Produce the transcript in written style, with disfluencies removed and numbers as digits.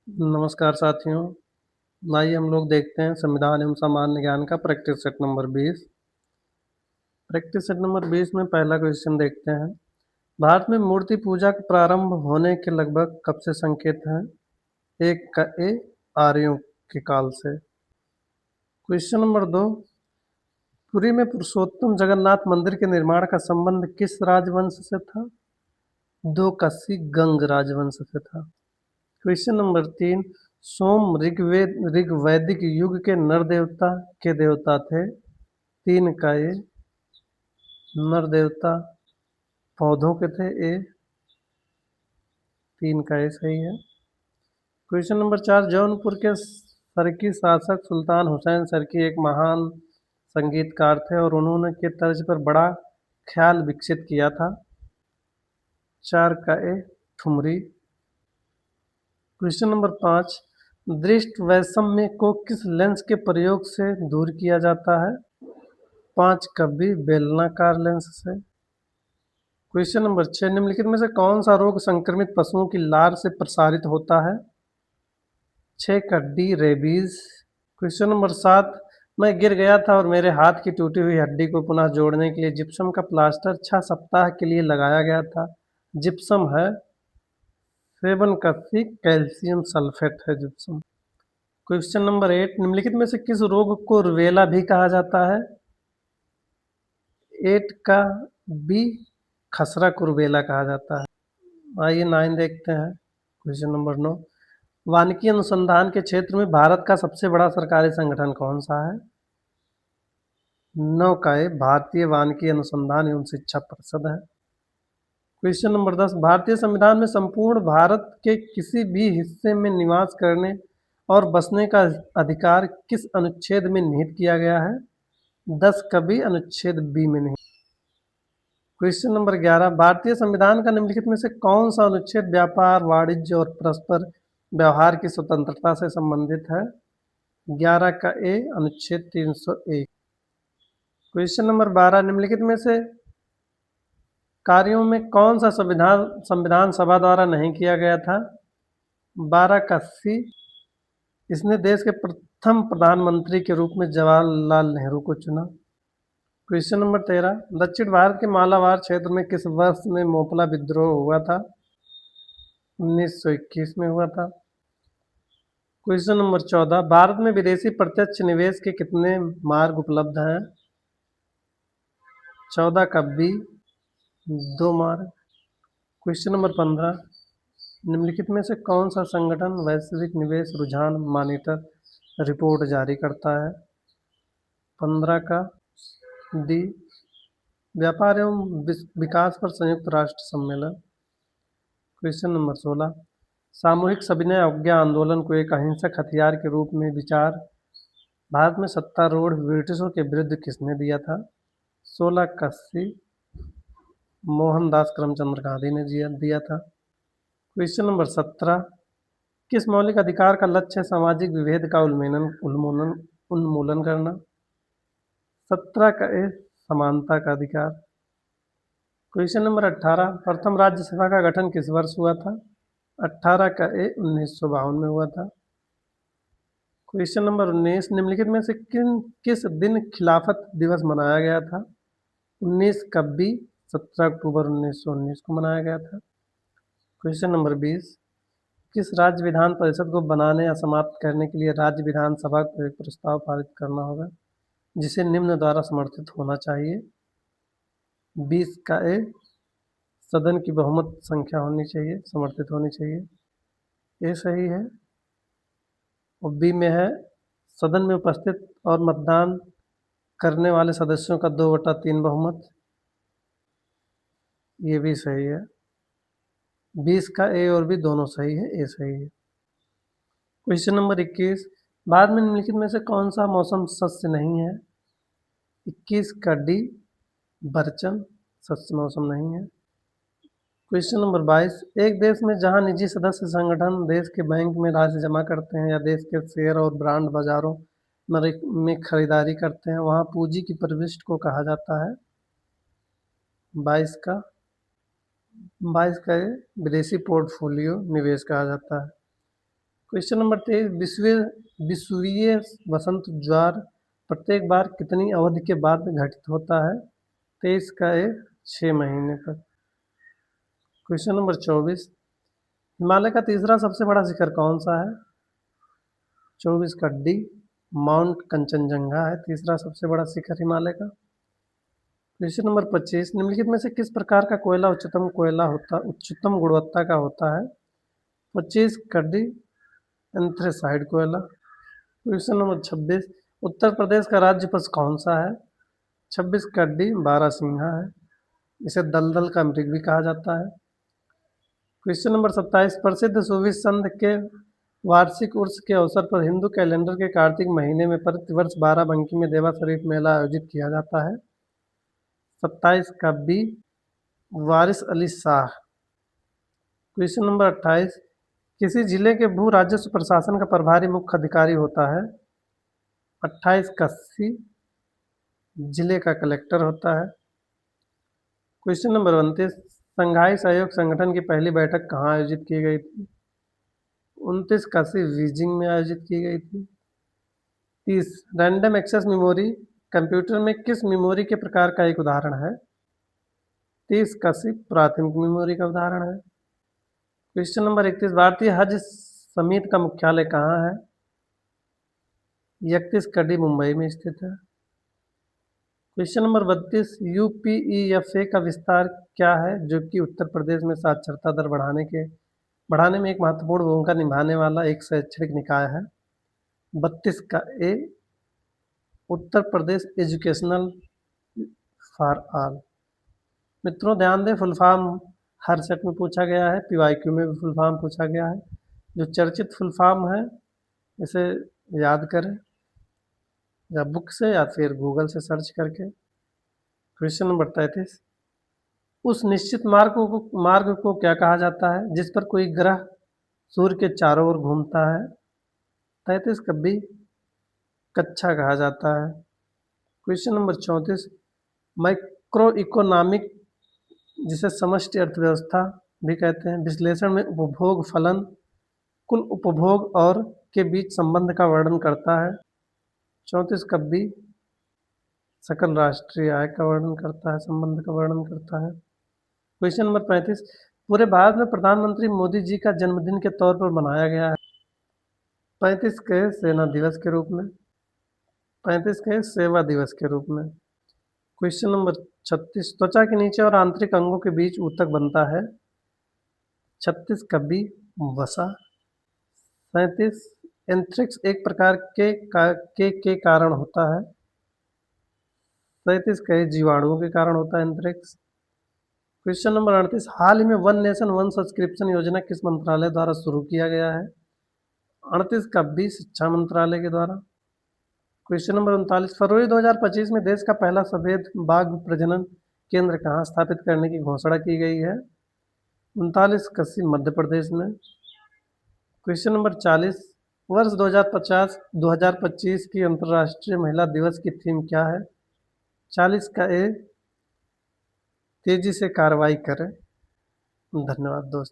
नमस्कार साथियों। आइए हम लोग देखते हैं संविधान एवं सामान्य ज्ञान का practice set number 20। Practice set number 20 में पहला क्वेश्चन देखते हैं। भारत में मूर्ति पूजा का प्रारंभ होने के लगभग कब से संकेत हैं? एक का ए आर्यों के काल से। क्वेश्चन नंबर 2, पुरी में पुरुषोत्तम जगन्नाथ मंदिर के निर्माण का संबंध किस राजवंश से था? दो का सी गंग राजवंश से था। क्वेश्चन नंबर 3, सोम ऋग्वैदिक युग के नर देवता के देवता थे? तीन का ये नर देवता पौधों के थे ए। तीन का ये सही है। क्वेश्चन नंबर 4, जौनपुर के सरकी शासक सुल्तान हुसैन सरकी एक महान संगीतकार थे और उन्होंने के तर्ज पर बड़ा ख्याल विकसित किया था? चार का ए ठुमरी। क्वेश्चन नंबर 5, दृष्ट वैषम्य को किस लेंस के प्रयोग से दूर किया जाता है? पांच का बी बेलनाकार लेंस से। क्वेश्चन नंबर 6, निम्नलिखित में से कौन सा रोग संक्रमित पशुओं की लार से प्रसारित होता है? 6 का डी रेबीज। क्वेश्चन नंबर 7, मैं गिर गया था और मेरे हाथ की टूटी हुई हड्डी को पुनः जोड़ने के लिए जिप्सम का प्लास्टर 6 सप्ताह के लिए लगाया गया था। जिप्सम है 7 का सी कैल्शियम सल्फेट है जिप्सम। क्वेश्चन नंबर 8, निम्नलिखित में से किस रोग को रुबेला भी कहा जाता है? 8 का बी खसरा को रुबेला कहा जाता है। आइए 9 देखते हैं। क्वेश्चन नंबर 9, वानिकी अनुसंधान के क्षेत्र में भारत का सबसे बड़ा सरकारी संगठन कौन सा है? 9 का ए भारतीय वानिकी अनुसंधान एवं शिक्षा परिषद है। क्वेश्चन नंबर 10, भारतीय संविधान में संपूर्ण भारत के किसी भी हिस्से में निवास करने और बसने का अधिकार किस अनुच्छेद में निहित किया गया है? 10 का बी अनुच्छेद बी में निहित। क्वेश्चन नंबर 11, भारतीय संविधान का निम्नलिखित में से कौन सा अनुच्छेद व्यापार वाणिज्य और परस्पर व्यवहार की स्वतंत्रता से संबंधित है? 11 का ए अनुच्छेद 301। क्वेश्चन नंबर 12, निम्नलिखित में से कार्यों में कौन सा संविधान सभा द्वारा नहीं किया गया था? 12 का सी, इसने देश के प्रथम प्रधानमंत्री के रूप में जवाहरलाल नेहरू को चुना। क्वेश्चन नंबर 13, दक्षिण भारत के मालाबार क्षेत्र में किस वर्ष में मोपला विद्रोह हुआ था? 1921 में हुआ था। क्वेश्चन नंबर 14, भारत में विदेशी प्रत्यक्ष निवेश के कितने मार्ग उपलब्ध हैं? 14 का बी 2 मार्ग। क्वेश्चन नंबर 15, निम्नलिखित में से कौन सा संगठन वैश्विक निवेश रुझान मॉनिटर रिपोर्ट जारी करता है? 15 का डी व्यापार एवं विकास पर संयुक्त राष्ट्र सम्मेलन। क्वेश्चन नंबर 16, सामूहिक सविनय अवज्ञा आंदोलन को एक अहिंसक हथियार के रूप में विचार भारत में सत्तारूढ़ ब्रिटिशों के विरुद्ध किसने दिया था? 16 का सी मोहनदास करमचंद गांधी ने दिया था। क्वेश्चन नंबर 17, किस मौलिक अधिकार का लक्ष्य है सामाजिक विभेद का उन्मूलन करना? 17 का ए समानता का अधिकार। क्वेश्चन नंबर 18, प्रथम राज्यसभा का गठन किस वर्ष हुआ था? 18 का ए 1952 में हुआ था। क्वेश्चन नंबर 19, निम्नलिखित में से किस दिन खिलाफत दिवस मनाया गया था? 19 का बी 17 अक्टूबर 1919 को मनाया गया था। क्वेश्चन नंबर 20, किस राज्य विधान परिषद को बनाने या समाप्त करने के लिए राज्य विधानसभा को एक प्रस्ताव पारित करना होगा जिसे निम्न द्वारा समर्थित होना चाहिए? 20 का ए सदन की बहुमत संख्या होनी चाहिए, समर्थित होनी चाहिए। ए सही है। और बी में है सदन में उपस्थित और मतदान करने वाले सदस्यों का 2/3 बहुमत। ये भी सही है। 20 का ए और बी दोनों सही है, ए सही है। क्वेश्चन नंबर 21, भारत में निम्नलिखित में से कौन सा मौसम सस्य नहीं है? 21 का डी बरचन सस्य मौसम नहीं है। क्वेश्चन नंबर 22, एक देश में जहां निजी सदस्य संगठन देश के बैंक में राशि जमा करते हैं या देश के शेयर और बांड बाजारों में खरीदारी करते हैं वहां पूंजी की प्रविष्टि को कहा जाता है? 22 का 22 का ये विदेशी पोर्टफोलियो निवेश कहा जाता है। क्वेश्चन नंबर 23, विश्वीय वसंत ज्वार प्रत्येक बार कितनी अवधि के बाद घटित होता है? 23 का ए 6 महीने पर। क्वेश्चन नंबर 24, हिमालय का तीसरा सबसे बड़ा शिखर कौन सा है? 24 का डी, माउंट कंचनजंगा है तीसरा सबसे बड़ा शिखर हिमालय का। क्वेश्चन नंबर 25, निम्नलिखित में से किस प्रकार का कोयला उच्चतम गुणवत्ता का होता है? 25 का डी, एंथ्रेसाइड कोयला। क्वेश्चन नंबर 26, उत्तर प्रदेश का राज्य पशु कौन सा है? 26 का डी, बारहसिंघा है, इसे दलदल का मृग भी कहा जाता है। क्वेश्चन नंबर 27, प्रसिद्ध सूफी संत के वार्षिक उर्स के अवसर पर हिंदू कैलेंडर के कार्तिक महीने में प्रतिवर्ष बाराबंकी में देवा शरीफ मेला आयोजित किया जाता है। 27 का बी, वारिस अली शाह। क्वेश्चन नंबर 28, किसी जिले के भू राजस्व प्रशासन का प्रभारी मुख्य अधिकारी होता है? 28 का सी, जिले का कलेक्टर होता है। क्वेश्चन नंबर 29, संघाई सहयोग संगठन की पहली बैठक कहाँ आयोजित की गई थी? 29 का सी, बीजिंग में आयोजित की गई थी। 30, रैंडम एक्सेस मेमोरी कंप्यूटर में किस मेमोरी के प्रकार का एक उदाहरण है? 30 का सी, प्राथमिक मेमोरी का उदाहरण है। क्वेश्चन नंबर 31, भारतीय हज समिति का मुख्यालय कहाँ है? 31 का डी, मुंबई में स्थित है। क्वेश्चन नंबर 32, यूपीईएफए का विस्तार क्या है जो कि उत्तर प्रदेश में साक्षरता दर बढ़ाने में एक महत्वपूर्ण भूमिका निभाने वाला एक शैक्षणिक निकाय है? 32 का ए, Uttar Pradesh educational for all. मित्रों ध्यान दें, फुल फॉर्म हर सेट में पूछा गया है, पीवाईक्यू में भी फुल फॉर्म पूछा गया है। जो चर्चित फुल फॉर्म है इसे याद करें या बुक से या फिर गूगल से सर्च करके। क्वेश्चन नंबर 33, उस निश्चित मार्ग को क्या कहा जाता है जिस पर कोई ग्रह सूर्य के चारों ओर घूमता है? 33 का बी, कक्षा कहा जाता है। क्वेश्चन नंबर 34, माइक्रो इकोनॉमिक जिसे समष्टि अर्थव्यवस्था भी कहते हैं, विश्लेषण में उपभोग फलन कुल उपभोग और के बीच संबंध का वर्णन करता है। 34 का बी, सकल राष्ट्रीय आय का वर्णन करता है, संबंध का वर्णन करता है। क्वेश्चन नंबर 35, पूरे भारत में प्रधानमंत्री मोदी जी का जन्मदिन के तौर पर मनाया गया है? 35 के सेना दिवस के रूप में, 35 के सेवा दिवस के रूप में। क्वेश्चन नंबर 36, त्वचा के नीचे और आंतरिक अंगों के बीच ऊतक बनता है? 36 का बी, वसा। 37, एंथ्रेक्स एक प्रकार के कारण होता है? 37 का जीवाणुओं के कारण होता है एंथ्रेक्स। क्वेश्चन नंबर 38, हाल ही में वन नेशन वन सब्सक्रिप्शन योजना किस मंत्रालय द्वारा शुरू किया गया है? 38 का बी, शिक्षा मंत्रालय के द्वारा। क्वेश्चन नंबर 39, फरवरी 2025 में देश का पहला सफेद बाघ प्रजनन केंद्र कहाँ स्थापित करने की घोषणा की गई है? 39 का सी, मध्य प्रदेश में। क्वेश्चन नंबर 40, वर्ष 2025 की अंतर्राष्ट्रीय महिला दिवस की थीम क्या है? 40 का ए, तेजी से कार्रवाई करें। धन्यवाद दोस्तों।